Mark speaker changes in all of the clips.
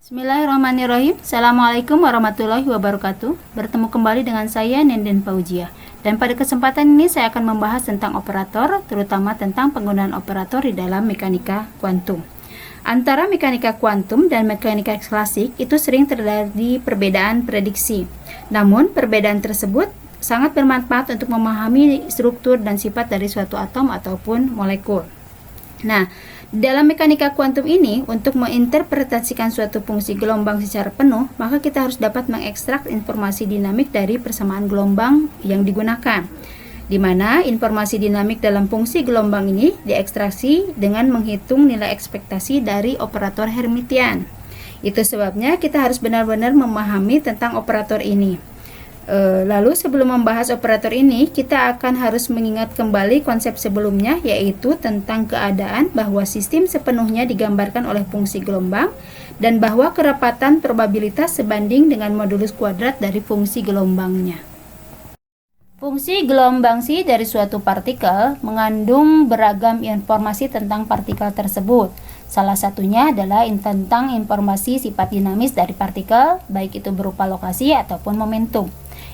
Speaker 1: Bismillahirrahmanirrahim. Assalamualaikum warahmatullahi wabarakatuh. Bertemu kembali dengan saya Nenden Fauzia. Dan pada kesempatan ini saya akan membahas tentang operator, terutama tentang penggunaan operator di dalam mekanika kuantum. Antara mekanika kuantum dan mekanika klasik itu sering terjadi perbedaan prediksi. Namun perbedaan tersebut sangat bermanfaat untuk memahami struktur dan sifat dari suatu atom ataupun molekul. Nah, dalam mekanika kuantum ini, untuk menginterpretasikan suatu fungsi gelombang secara penuh, maka kita harus dapat mengekstrak informasi dinamik dari persamaan gelombang yang digunakan, di mana informasi dinamik dalam fungsi gelombang ini diekstraksi dengan menghitung nilai ekspektasi dari operator Hermitian. Itu sebabnya kita harus benar-benar memahami tentang operator ini. Lalu sebelum membahas operator ini, kita akan harus mengingat kembali konsep sebelumnya, yaitu tentang keadaan bahwa sistem sepenuhnya digambarkan oleh fungsi gelombang dan bahwa kerapatan probabilitas sebanding dengan modulus kuadrat dari fungsi gelombangnya. Fungsi gelombang psi dari suatu partikel mengandung beragam informasi tentang partikel tersebut. Salah satunya adalah tentang informasi sifat dinamis dari partikel, baik itu berupa lokasi ataupun momentum.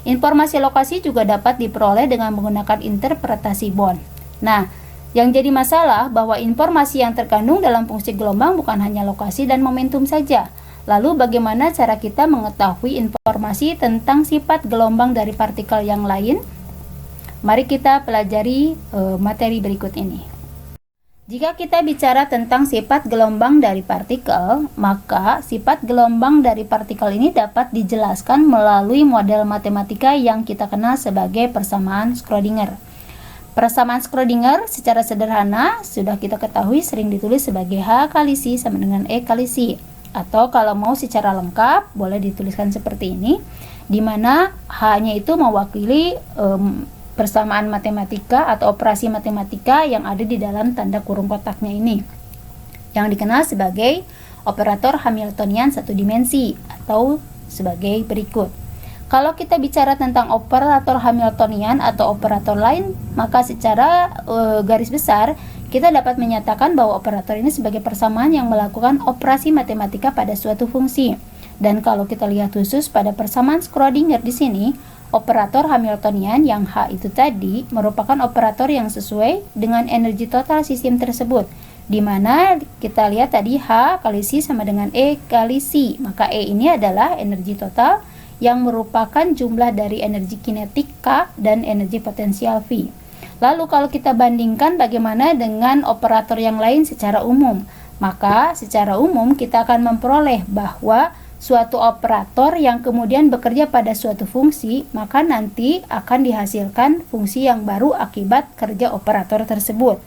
Speaker 1: Informasi lokasi juga dapat diperoleh dengan menggunakan interpretasi Born. Nah, yang jadi masalah bahwa informasi yang terkandung dalam fungsi gelombang bukan hanya lokasi dan momentum saja. Lalu bagaimana cara kita mengetahui informasi tentang sifat gelombang dari partikel yang lain? Mari kita pelajari materi berikut ini. Jika kita bicara tentang sifat gelombang dari partikel, maka sifat gelombang dari partikel ini dapat dijelaskan melalui model matematika yang kita kenal sebagai persamaan Schrödinger. Persamaan Schrödinger secara sederhana sudah kita ketahui sering ditulis sebagai H kali C sama dengan E kali C. Atau kalau mau secara lengkap boleh dituliskan seperti ini, di mana H-nya itu mewakili persamaan matematika atau operasi matematika yang ada di dalam tanda kurung kotaknya ini, yang dikenal sebagai operator Hamiltonian satu dimensi atau sebagai berikut. Kalau kita bicara tentang operator Hamiltonian atau operator lain, maka secara garis besar kita dapat menyatakan bahwa operator ini sebagai persamaan yang melakukan operasi matematika pada suatu fungsi. Dan kalau kita lihat khusus pada persamaan Schrödinger di sini, operator Hamiltonian yang H itu tadi merupakan operator yang sesuai dengan energi total sistem tersebut, di mana kita lihat tadi H kali C sama dengan E kali C, maka E ini adalah energi total yang merupakan jumlah dari energi kinetik K dan energi potensial V. Lalu kalau kita bandingkan bagaimana dengan operator yang lain secara umum, maka secara umum kita akan memperoleh bahwa suatu operator yang kemudian bekerja pada suatu fungsi, maka nanti akan dihasilkan fungsi yang baru akibat kerja operator tersebut.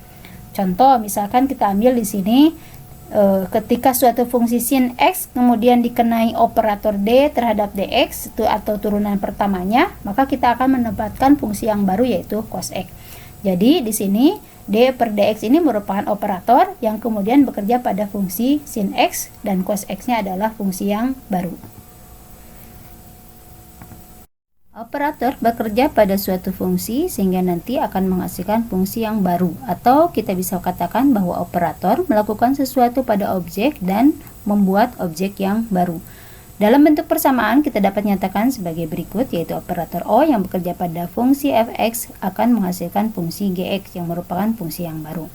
Speaker 1: Contoh, misalkan kita ambil di sini, ketika suatu fungsi sin X kemudian dikenai operator D terhadap dx itu atau turunan pertamanya, maka kita akan mendapatkan fungsi yang baru yaitu cos X. Jadi di sini D per dx ini merupakan operator yang kemudian bekerja pada fungsi sin X dan cos X-nya adalah fungsi yang baru. Operator bekerja pada suatu fungsi sehingga nanti akan menghasilkan fungsi yang baru, atau kita bisa katakan bahwa operator melakukan sesuatu pada objek dan membuat objek yang baru. Dalam bentuk persamaan kita dapat nyatakan sebagai berikut, yaitu operator O yang bekerja pada fungsi fx akan menghasilkan fungsi gx yang merupakan fungsi yang baru.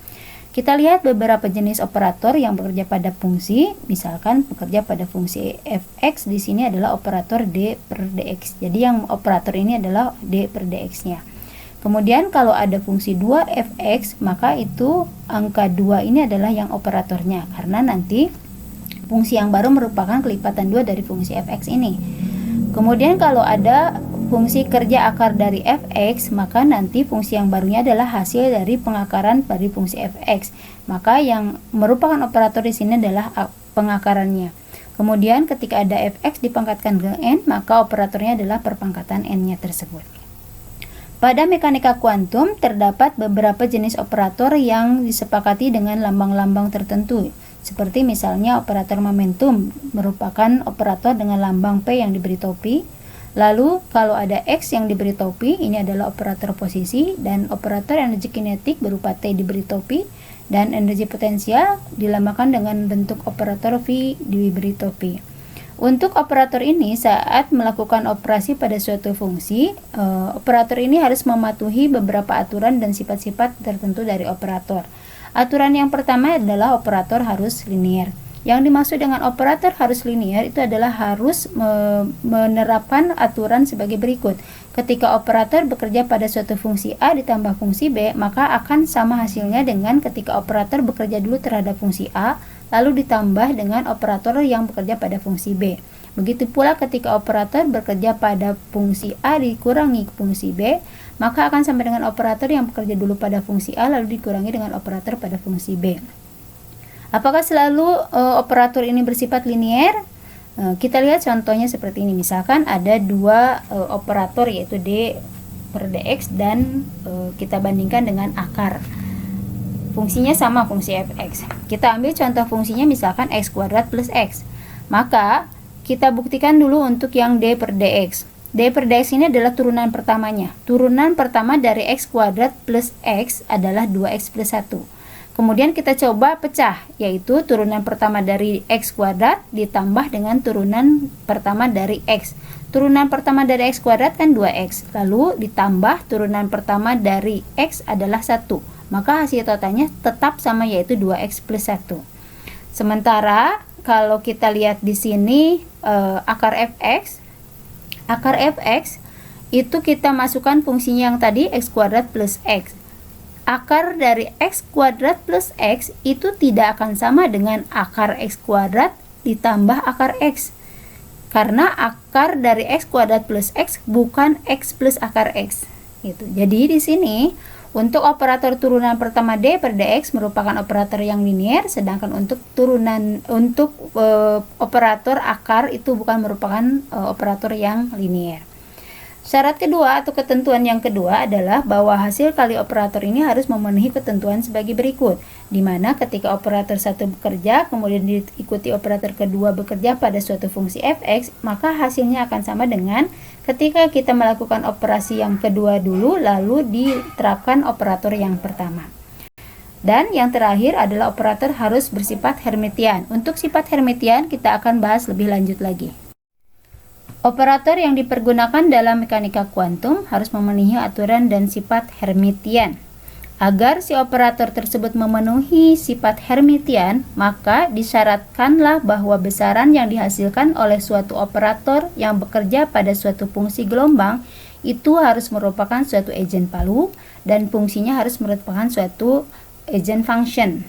Speaker 1: Kita lihat beberapa jenis operator yang bekerja pada fungsi, misalkan bekerja pada fungsi fx di sini adalah operator d per dx. Jadi yang operator ini adalah d per dx-nya. Kemudian kalau ada fungsi 2fx, maka itu angka 2 ini adalah yang operatornya, karena nanti fungsi yang baru merupakan kelipatan 2 dari fungsi fx ini. Kemudian kalau ada fungsi kerja akar dari fx, maka nanti fungsi yang barunya adalah hasil dari pengakaran dari fungsi fx. Maka yang merupakan operator di sini adalah pengakarannya. Kemudian ketika ada fx dipangkatkan ke n, maka operatornya adalah perpangkatan n-nya tersebut. Pada mekanika kuantum terdapat beberapa jenis operator yang disepakati dengan lambang-lambang tertentu. Seperti misalnya operator momentum merupakan operator dengan lambang P yang diberi topi. Lalu kalau ada X yang diberi topi, ini adalah operator posisi, dan operator energi kinetik berupa T diberi topi, dan energi potensial dilambangkan dengan bentuk operator V diberi topi. Untuk operator ini saat melakukan operasi pada suatu fungsi, operator ini harus mematuhi beberapa aturan dan sifat-sifat tertentu dari operator. Aturan yang pertama adalah operator harus linear. Yang dimaksud dengan operator harus linear itu adalah harus menerapkan aturan sebagai berikut. Ketika operator bekerja pada suatu fungsi A ditambah fungsi B, maka akan sama hasilnya dengan ketika operator bekerja dulu terhadap fungsi A, lalu ditambah dengan operator yang bekerja pada fungsi B. Begitu pula ketika operator bekerja pada fungsi A dikurangi fungsi B, maka akan sama dengan operator yang bekerja dulu pada fungsi A lalu dikurangi dengan operator pada fungsi B. Apakah selalu operator ini bersifat linear? Kita lihat contohnya seperti ini. Misalkan ada dua operator yaitu D per dx dan kita bandingkan dengan akar. Fungsinya sama, fungsi fx. Kita ambil contoh fungsinya misalkan x kuadrat plus x. Maka kita buktikan dulu untuk yang D per dx. D per dx ini adalah turunan pertamanya. Turunan pertama dari x kuadrat plus x adalah 2x plus 1. Kemudian kita coba pecah, yaitu turunan pertama dari x kuadrat ditambah dengan turunan pertama dari x. Turunan pertama dari x kuadrat kan 2x, lalu ditambah turunan pertama dari x adalah 1. Maka hasil totalnya tetap sama, yaitu 2x plus 1. Sementara kalau kita lihat di sini akar fx itu kita masukkan fungsinya yang tadi x kuadrat plus x. Akar dari x kuadrat plus x itu tidak akan sama dengan akar x kuadrat ditambah akar x. Karena akar dari x kuadrat plus x bukan x plus akar x. Gitu. Jadi di sini untuk operator turunan pertama D per dx merupakan operator yang linear, sedangkan untuk operator akar itu bukan merupakan operator yang linear. Syarat kedua atau ketentuan yang kedua adalah bahwa hasil kali operator ini harus memenuhi ketentuan sebagai berikut, di mana ketika operator satu bekerja, kemudian diikuti operator kedua bekerja pada suatu fungsi fx, maka hasilnya akan sama dengan ketika kita melakukan operasi yang kedua dulu, lalu diterapkan operator yang pertama. Dan yang terakhir adalah operator harus bersifat Hermitian. Untuk sifat Hermitian kita akan bahas lebih lanjut lagi. Operator yang dipergunakan dalam mekanika kuantum harus memenuhi aturan dan sifat Hermitian. Agar si operator tersebut memenuhi sifat Hermitian, maka disyaratkanlah bahwa besaran yang dihasilkan oleh suatu operator yang bekerja pada suatu fungsi gelombang itu harus merupakan suatu eigenvalue dan fungsinya harus merupakan suatu eigenfunction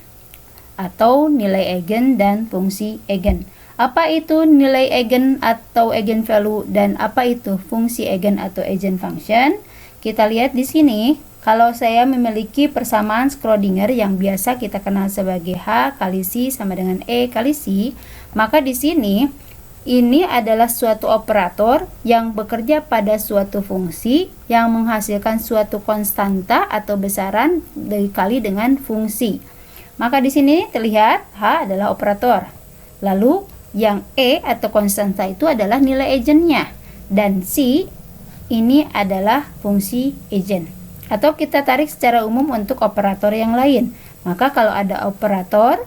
Speaker 1: atau nilai eigen dan fungsi eigen. Apa itu nilai eigen atau eigenvalue dan apa itu fungsi eigen atau eigenfunction? Kita lihat di sini, kalau saya memiliki persamaan Schrödinger yang biasa kita kenal sebagai H kali C sama dengan E kali C, maka di sini ini adalah suatu operator yang bekerja pada suatu fungsi yang menghasilkan suatu konstanta atau besaran dikali dengan fungsi. Maka di sini terlihat H adalah operator. Lalu yang E atau konstanta itu adalah nilai eigennya, dan C ini adalah fungsi eigen. Atau kita tarik secara umum untuk operator yang lain. Maka kalau ada operator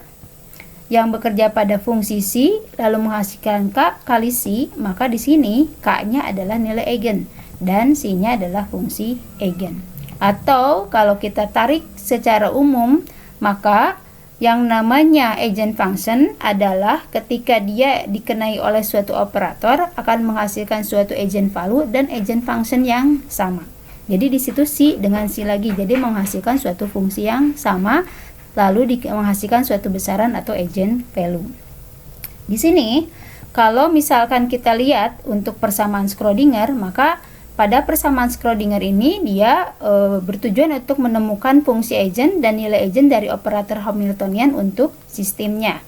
Speaker 1: yang bekerja pada fungsi C lalu menghasilkan K kali C, maka di sini K-nya adalah nilai eigen dan C-nya adalah fungsi eigen. Atau kalau kita tarik secara umum, maka yang namanya eigenfunction adalah ketika dia dikenai oleh suatu operator akan menghasilkan suatu eigenvalue dan eigenfunction yang sama. Jadi di situ C dengan C lagi, jadi menghasilkan suatu fungsi yang sama lalu menghasilkan suatu besaran atau eigenvalue. Di sini kalau misalkan kita lihat untuk persamaan Schrödinger, maka pada persamaan Schrödinger ini dia bertujuan untuk menemukan fungsi eigen dan nilai eigen dari operator Hamiltonian untuk sistemnya.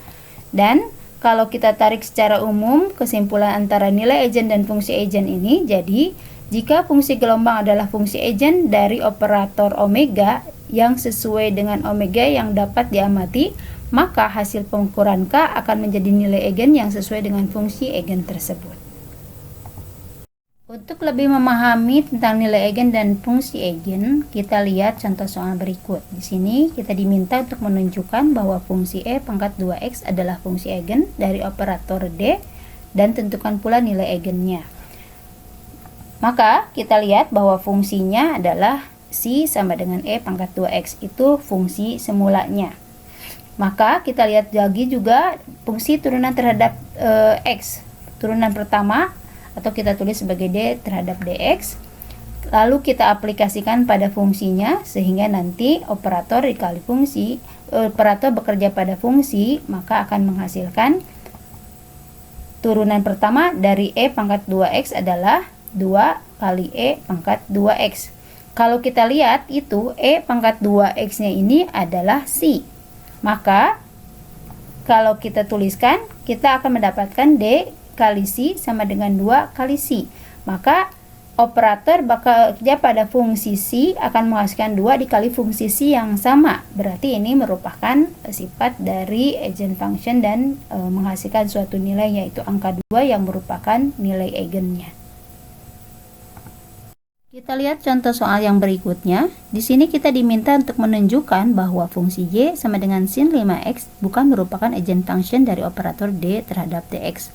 Speaker 1: Dan kalau kita tarik secara umum kesimpulan antara nilai eigen dan fungsi eigen ini, jadi jika fungsi gelombang adalah fungsi eigen dari operator omega yang sesuai dengan omega yang dapat diamati, maka hasil pengukuran K akan menjadi nilai eigen yang sesuai dengan fungsi eigen tersebut. Untuk lebih memahami tentang nilai eigen dan fungsi eigen, kita lihat contoh soal berikut. Di sini kita diminta untuk menunjukkan bahwa fungsi E pangkat 2x adalah fungsi eigen dari operator D dan tentukan pula nilai eigennya. Maka kita lihat bahwa fungsinya adalah C sama dengan E pangkat 2X, itu fungsi semulanya. Maka kita lihat lagi juga fungsi turunan terhadap X, turunan pertama, atau kita tulis sebagai D terhadap DX. Lalu kita aplikasikan pada fungsinya, sehingga nanti operator dikali fungsi, operator bekerja pada fungsi, maka akan menghasilkan turunan pertama dari E pangkat 2X adalah 2 kali E pangkat 2X. Kalau kita lihat itu E pangkat 2X nya ini adalah C. Maka kalau kita tuliskan, kita akan mendapatkan D kali C sama dengan 2 kali C. Maka operator bekerja pada fungsi C akan menghasilkan 2 dikali fungsi C yang sama. Berarti ini merupakan sifat dari eigenfunction dan menghasilkan suatu nilai, yaitu angka 2 yang merupakan nilai eigennya. Kita lihat contoh soal yang berikutnya. Di sini kita diminta untuk menunjukkan bahwa fungsi Y sama dengan sin 5X bukan merupakan eigenfunction dari operator D terhadap DX.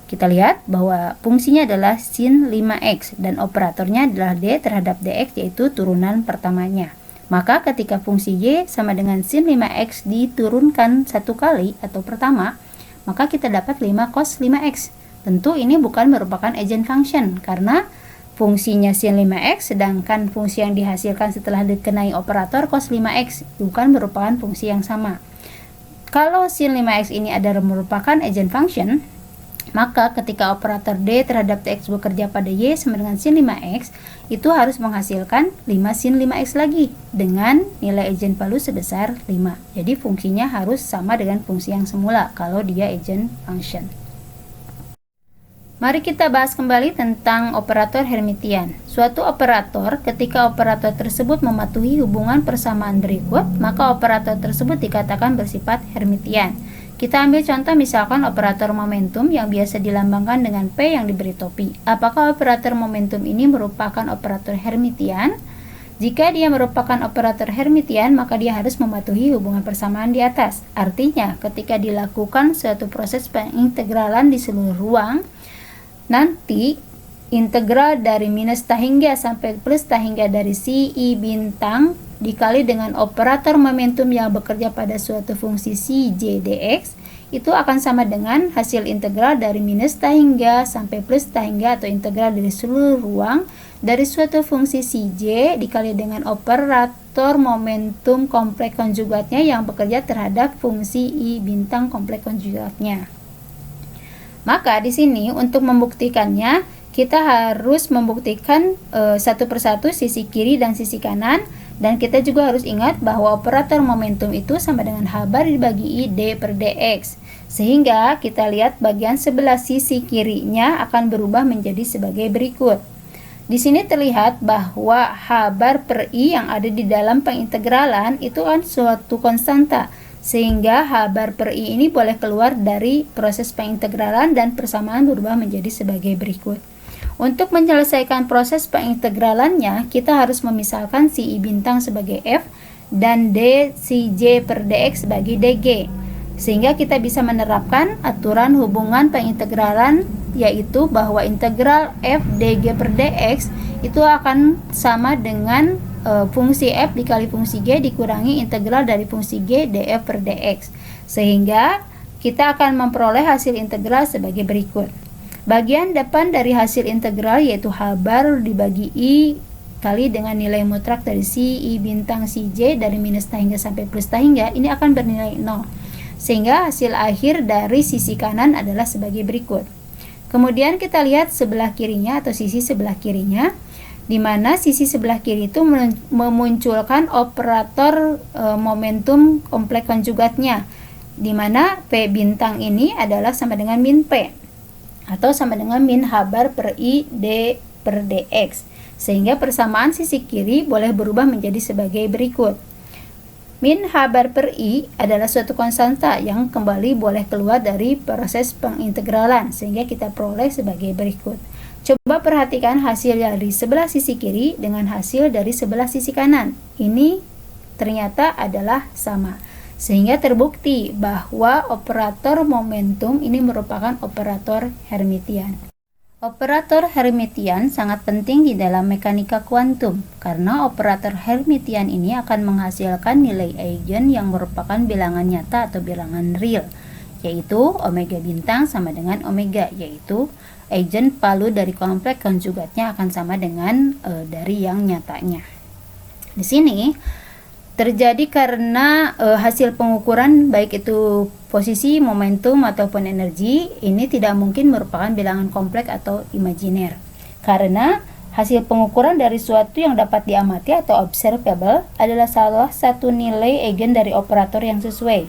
Speaker 1: Kita lihat bahwa fungsinya adalah sin 5X dan operatornya adalah D terhadap DX, yaitu turunan pertamanya. Maka ketika fungsi Y sama dengan sin 5X diturunkan satu kali atau pertama, maka kita dapat 5 cos 5X. Tentu ini bukan merupakan eigenfunction karena fungsinya sin 5X, sedangkan fungsi yang dihasilkan setelah dikenai operator cos 5X bukan merupakan fungsi yang sama. Kalau sin 5X ini adalah merupakan eigenfunction, maka ketika operator D terhadap DX bekerja pada Y sama dengan sin 5X, itu harus menghasilkan 5 sin 5X lagi dengan nilai eigenvalue sebesar 5. Jadi fungsinya harus sama dengan fungsi yang semula kalau dia eigenfunction. Mari kita bahas kembali tentang operator Hermitian. Suatu operator, ketika operator tersebut mematuhi hubungan persamaan berikut, maka operator tersebut dikatakan bersifat Hermitian. Kita ambil contoh misalkan operator momentum yang biasa dilambangkan dengan P yang diberi topi. Apakah operator momentum ini merupakan operator Hermitian? Jika dia merupakan operator Hermitian, maka dia harus mematuhi hubungan persamaan di atas. Artinya, ketika dilakukan suatu proses pengintegralan di seluruh ruang, nanti integral dari minus tahingga sampai plus tahingga dari si I bintang dikali dengan operator momentum yang bekerja pada suatu fungsi si J dx itu akan sama dengan hasil integral dari minus tahingga sampai plus tahingga atau integral dari seluruh ruang dari suatu fungsi si J dikali dengan operator momentum kompleks konjugatnya yang bekerja terhadap fungsi I bintang kompleks konjugatnya. Maka di sini untuk membuktikannya kita harus membuktikan satu persatu sisi kiri dan sisi kanan, dan kita juga harus ingat bahwa operator momentum itu sama dengan H bar dibagi I D per dx, sehingga kita lihat bagian sebelah sisi kirinya akan berubah menjadi sebagai berikut. Di sini terlihat bahwa H bar per I yang ada di dalam pengintegralan itu kan suatu konstanta, sehingga H bar per I ini boleh keluar dari proses pengintegralan dan persamaan berubah menjadi sebagai berikut. Untuk menyelesaikan proses pengintegralannya, kita harus memisahkan si I bintang sebagai F dan D si J per dx sebagai dg, sehingga kita bisa menerapkan aturan hubungan pengintegralan, yaitu bahwa integral F dg per dx itu akan sama dengan fungsi F dikali fungsi G dikurangi integral dari fungsi G df per dx, sehingga kita akan memperoleh hasil integral sebagai berikut. Bagian depan dari hasil integral yaitu H bar dibagi I kali dengan nilai mutlak dari si I bintang si J dari minus tahingga sampai plus tahingga ini akan bernilai 0, sehingga hasil akhir dari sisi kanan adalah sebagai berikut. Kemudian kita lihat sebelah kirinya atau sisi sebelah kirinya, di mana sisi sebelah kiri itu memunculkan operator momentum kompleks konjugatnya, di mana P bintang ini adalah sama dengan min P atau sama dengan min H bar per I D per dx, sehingga persamaan sisi kiri boleh berubah menjadi sebagai berikut. Min H bar per I adalah suatu konstanta yang kembali boleh keluar dari proses pengintegralan, sehingga kita peroleh sebagai berikut. Coba perhatikan hasil dari sebelah sisi kiri dengan hasil dari sebelah sisi kanan. Ini ternyata adalah sama. Sehingga terbukti bahwa operator momentum ini merupakan operator Hermitian. Operator Hermitian sangat penting di dalam mekanika kuantum karena operator Hermitian ini akan menghasilkan nilai eigen yang merupakan bilangan nyata atau bilangan real, yaitu omega bintang sama dengan omega, yaitu eigen palu dari kompleks konjugatnya akan sama dengan dari yang nyatanya. Di sini terjadi karena hasil pengukuran baik itu posisi, momentum ataupun energi ini tidak mungkin merupakan bilangan kompleks atau imajiner. Karena hasil pengukuran dari suatu yang dapat diamati atau observable adalah salah satu nilai eigen dari operator yang sesuai.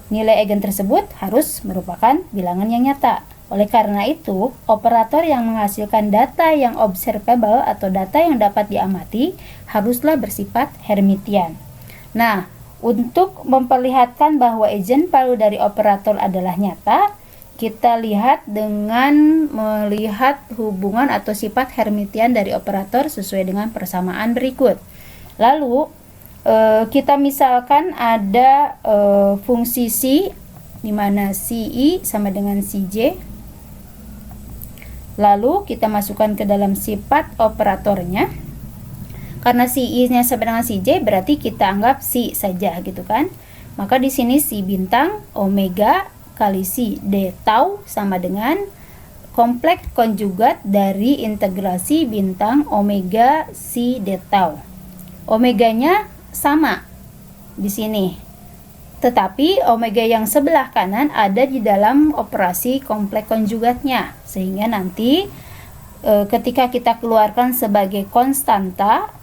Speaker 1: Nilai eigen tersebut harus merupakan bilangan yang nyata. Oleh karena itu, operator yang menghasilkan data yang observable atau data yang dapat diamati haruslah bersifat Hermitian. Nah, untuk memperlihatkan bahwa eigen palu dari operator adalah nyata, kita lihat dengan melihat hubungan atau sifat Hermitian dari operator sesuai dengan persamaan berikut. Lalu, kita misalkan ada fungsi C, di mana CI sama dengan CJ. Lalu, kita masukkan ke dalam sifat operatornya. Karena si I-nya sama dengan si J, berarti kita anggap si saja gitu kan. Maka di sini si bintang omega kali si D tau sama dengan kompleks konjugat dari integrasi bintang omega si D tau. Omeganya sama di sini. Tetapi omega yang sebelah kanan ada di dalam operasi kompleks konjugatnya. Sehingga nanti ketika kita keluarkan sebagai konstanta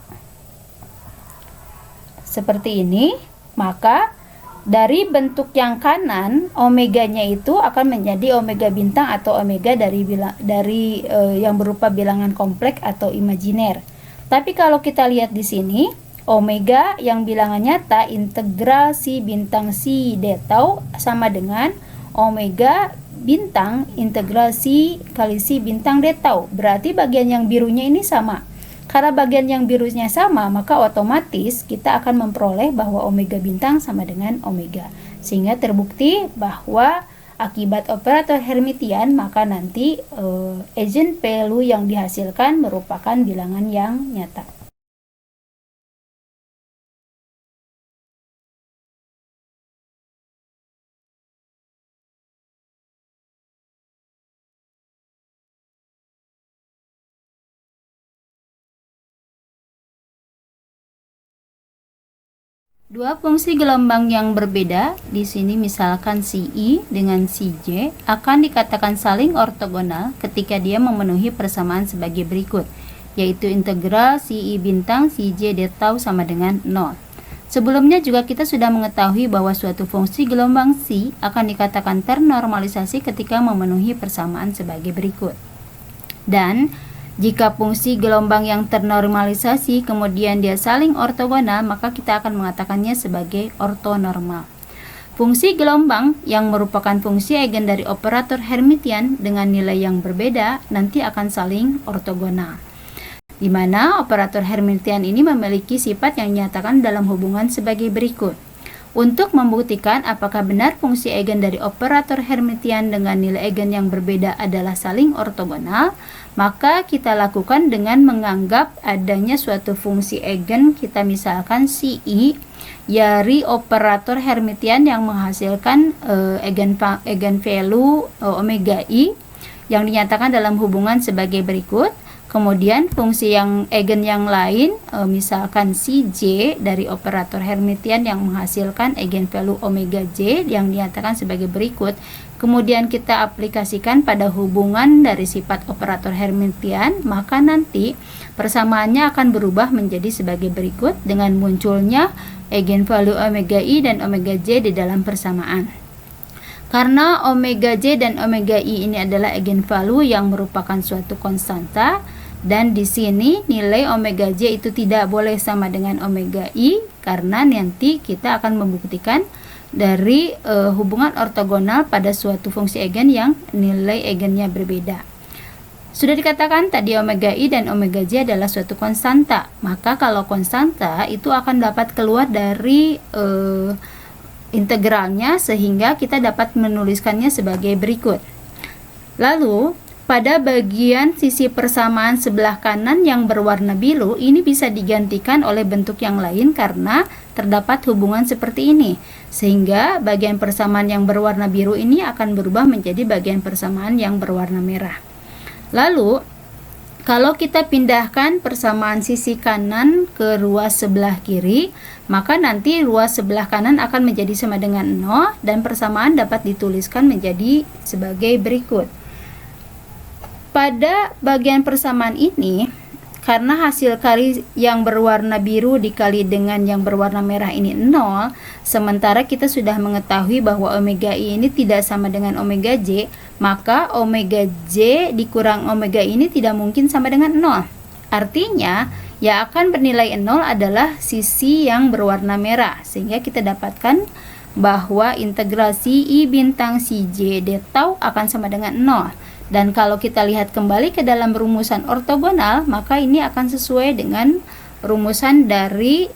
Speaker 1: seperti ini, maka dari bentuk yang kanan omeganya itu akan menjadi omega bintang atau omega dari yang berupa bilangan kompleks atau imajiner. Tapi kalau kita lihat di sini, omega yang bilangan nyata integral si bintang si D tau sama dengan omega bintang integral si kali si bintang D tau. Berarti bagian yang birunya ini sama. Karena bagian yang birunya sama, maka otomatis kita akan memperoleh bahwa omega bintang sama dengan omega. Sehingga terbukti bahwa akibat operator Hermitian, maka nanti eigen value yang dihasilkan merupakan bilangan yang nyata. Dua fungsi gelombang yang berbeda, di sini misalkan si I dengan si J, akan dikatakan saling ortogonal ketika dia memenuhi persamaan sebagai berikut, yaitu integral si I bintang si J D tau sama dengan 0. Sebelumnya juga kita sudah mengetahui bahwa suatu fungsi gelombang C akan dikatakan ternormalisasi ketika memenuhi persamaan sebagai berikut. Dan jika fungsi gelombang yang ternormalisasi kemudian dia saling ortogonal, maka kita akan mengatakannya sebagai ortonormal. Fungsi gelombang yang merupakan fungsi eigen dari operator Hermitian dengan nilai yang berbeda nanti akan saling ortogonal, di mana operator Hermitian ini memiliki sifat yang dinyatakan dalam hubungan sebagai berikut. Untuk membuktikan apakah benar fungsi eigen dari operator Hermitian dengan nilai eigen yang berbeda adalah saling ortogonal, maka kita lakukan dengan menganggap adanya suatu fungsi eigen, kita misalkan si I, dari operator Hermitian yang menghasilkan eigen value omega I yang dinyatakan dalam hubungan sebagai berikut. Kemudian fungsi yang eigen yang lain, misalkan si J dari operator Hermitian yang menghasilkan eigen value omega J yang dinyatakan sebagai berikut. Kemudian kita aplikasikan pada hubungan dari sifat operator Hermitian, maka nanti persamaannya akan berubah menjadi sebagai berikut dengan munculnya eigen value omega I dan omega J di dalam persamaan. Karena omega J dan omega I ini adalah eigen value yang merupakan suatu konstanta, dan di sini nilai omega J itu tidak boleh sama dengan omega I, karena nanti kita akan membuktikan dari hubungan ortogonal pada suatu fungsi eigen yang nilai eigennya berbeda. Sudah dikatakan tadi omega I dan omega J adalah suatu konstanta, maka kalau konstanta itu akan dapat keluar dari integralnya sehingga kita dapat menuliskannya sebagai berikut. Lalu, pada bagian sisi persamaan sebelah kanan yang berwarna biru, ini bisa digantikan oleh bentuk yang lain karena terdapat hubungan seperti ini. Sehingga bagian persamaan yang berwarna biru ini akan berubah menjadi bagian persamaan yang berwarna merah. Lalu, kalau kita pindahkan persamaan sisi kanan ke ruas sebelah kiri, maka nanti ruas sebelah kanan akan menjadi sama dengan 0 dan persamaan dapat dituliskan menjadi sebagai berikut. Pada bagian persamaan ini, karena hasil kali yang berwarna biru dikali dengan yang berwarna merah ini 0, sementara kita sudah mengetahui bahwa omega I ini tidak sama dengan omega J, maka omega J dikurang omega I ini tidak mungkin sama dengan 0. Artinya, yang akan bernilai 0 adalah sisi yang berwarna merah, sehingga kita dapatkan bahwa integral si I bintang si J d tau akan sama dengan 0. Dan kalau kita lihat kembali ke dalam rumusan ortogonal, maka ini akan sesuai dengan rumusan dari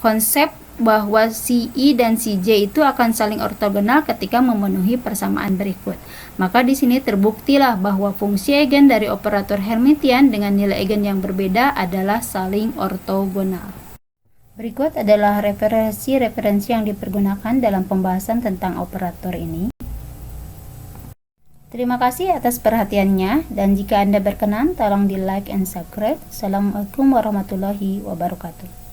Speaker 1: konsep bahwa si I dan si J itu akan saling ortogonal ketika memenuhi persamaan berikut. Maka di sini terbuktilah bahwa fungsi eigen dari operator Hermitian dengan nilai eigen yang berbeda adalah saling ortogonal. Berikut adalah referensi-referensi yang dipergunakan dalam pembahasan tentang operator ini. Terima kasih atas perhatiannya, dan jika Anda berkenan, tolong di like and subscribe. Assalamualaikum warahmatullahi wabarakatuh.